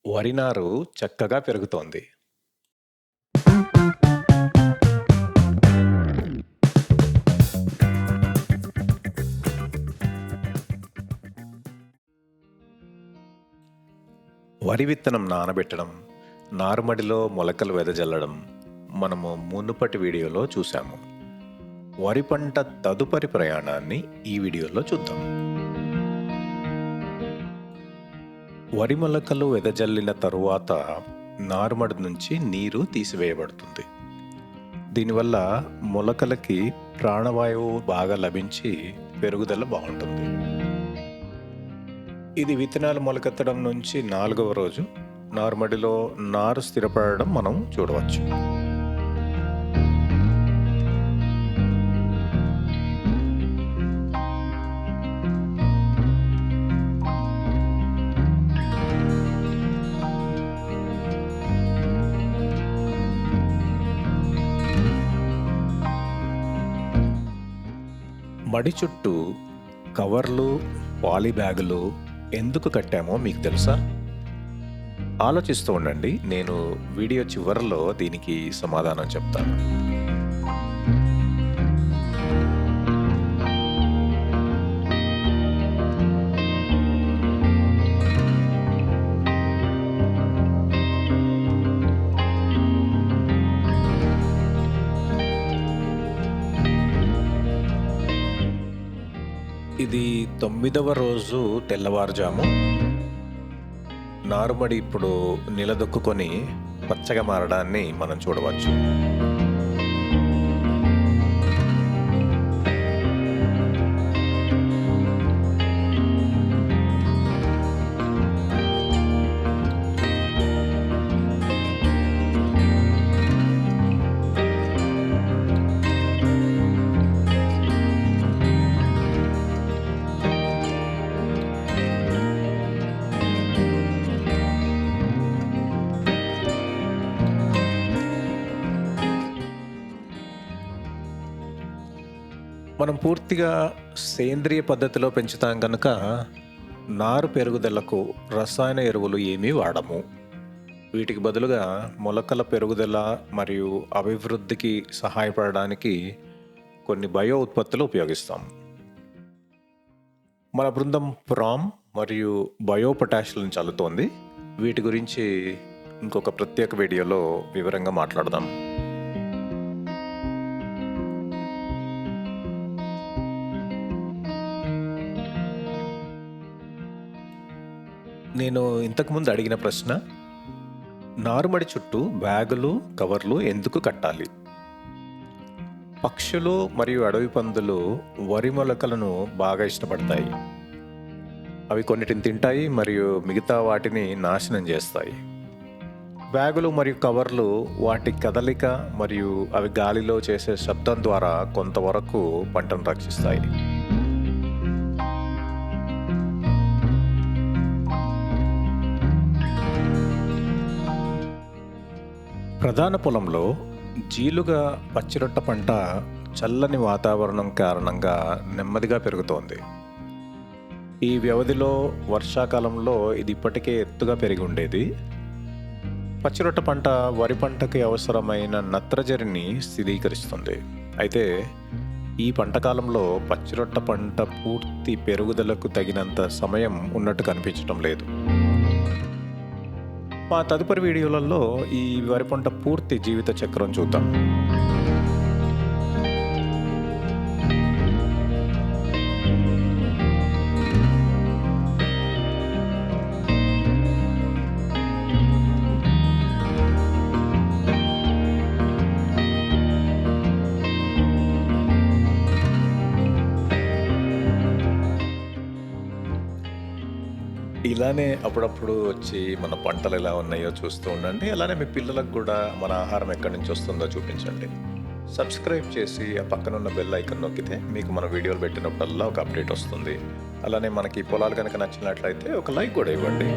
వరి నారు చక్కగా పెరుగుతోంది. వరి విత్తనం నానబెట్టడం, నారుమడిలో మొలకలు వెదజల్లడం మనము మునుపటి వీడియోలో చూసాము. వరి పంట తదుపరి ప్రయాణాన్ని ఈ వీడియోలో చూద్దాం. వరి మొలకలు వెదజల్లిన తరువాత నారుమడి నుంచి నీరు తీసివేయబడుతుంది. దీనివల్ల మొలకలకి ప్రాణవాయువు బాగా లభించి పెరుగుదల బాగుంటుంది. ఇది విత్తనాలు మొలకెత్తడం నుంచి 4వ రోజు నారుమడిలో నారు స్థిరపడడం మనం చూడవచ్చు. మడి చుట్టూ కవర్లు, పాలీ బ్యాగులు ఎందుకు కట్టామో మీకు తెలుసా? ఆలోచిస్తూ ఉండండి, నేను వీడియో చివరిలో దీనికి సమాధానం చెప్తాను. ఇది 9వ రోజు తెల్లవారుజాము. నారుమడి ఇప్పుడు నిలదొక్కుని పచ్చగా మారడాన్ని మనం చూడవచ్చు. మనం పూర్తిగా సేంద్రియ పద్ధతిలో పెంచుతాం కనుక నారు పెరుగుదలకు రసాయన ఎరువులు ఏమీ వాడము. వీటికి బదులుగా మొలకల పెరుగుదల మరియు అభివృద్ధికి సహాయపడడానికి కొన్ని బయో ఉత్పత్తులు ఉపయోగిస్తాం. మన బృందం ప్రామ్ మరియు బయో పొటాషియం చల్లుతోంది. వీటి గురించి ఇంకొక ప్రత్యేక వీడియోలో వివరంగా మాట్లాడదాం. నేను ఇంతకుముందు అడిగిన ప్రశ్న, నారుమడి చుట్టూ బ్యాగులు, కవర్లు ఎందుకు కట్టాలి? పక్షులు మరియు అడవి పందులు వరి మొలకలను బాగా ఇష్టపడతాయి. అవి కొన్నిటిని తింటాయి మరియు మిగతా వాటిని నాశనం చేస్తాయి. బ్యాగులు మరియు కవర్లు వాటి కదలిక మరియు అవి గాలిలో చేసే శబ్దం ద్వారా కొంతవరకు పంటను రక్షిస్తాయి. ప్రధాన పొలంలో జీలుగా పచ్చిరొట్ట పంట చల్లని వాతావరణం కారణంగా నెమ్మదిగా పెరుగుతోంది. ఈ వ్యవధిలో వర్షాకాలంలో ఇది ఇప్పటికే ఎత్తుగా పెరిగి ఉండేది. పచ్చిరొట్ట పంట వరి పంటకి అవసరమైన నత్రజనిని స్థిరీకరిస్తుంది. అయితే ఈ పంటకాలంలో పచ్చిరొట్ట పంట పూర్తి పెరుగుదలకు తగినంత సమయం ఉన్నట్టు కనిపించడం లేదు. మా తదుపరి వీడియోలలో ఈ వరి పంట పూర్తి జీవిత చక్రం చూద్దాం. ఇలానే అప్పుడప్పుడు వచ్చి మన పంటలు ఎలా ఉన్నాయో చూస్తూ ఉండండి. అలానే మీ పిల్లలకు కూడా మన ఆహారం ఎక్కడి నుంచి వస్తుందో చూపించండి. సబ్స్క్రైబ్ చేసి ఆ పక్కనున్న బెల్ ఐకాన్ నొక్కితే మీకు మన వీడియోలు పెట్టినప్పుడల్లా ఒక అప్డేట్ వస్తుంది. అలానే మనకి పొలాలు కనుక నచ్చినట్లయితే ఒక లైక్ కూడా ఇవ్వండి.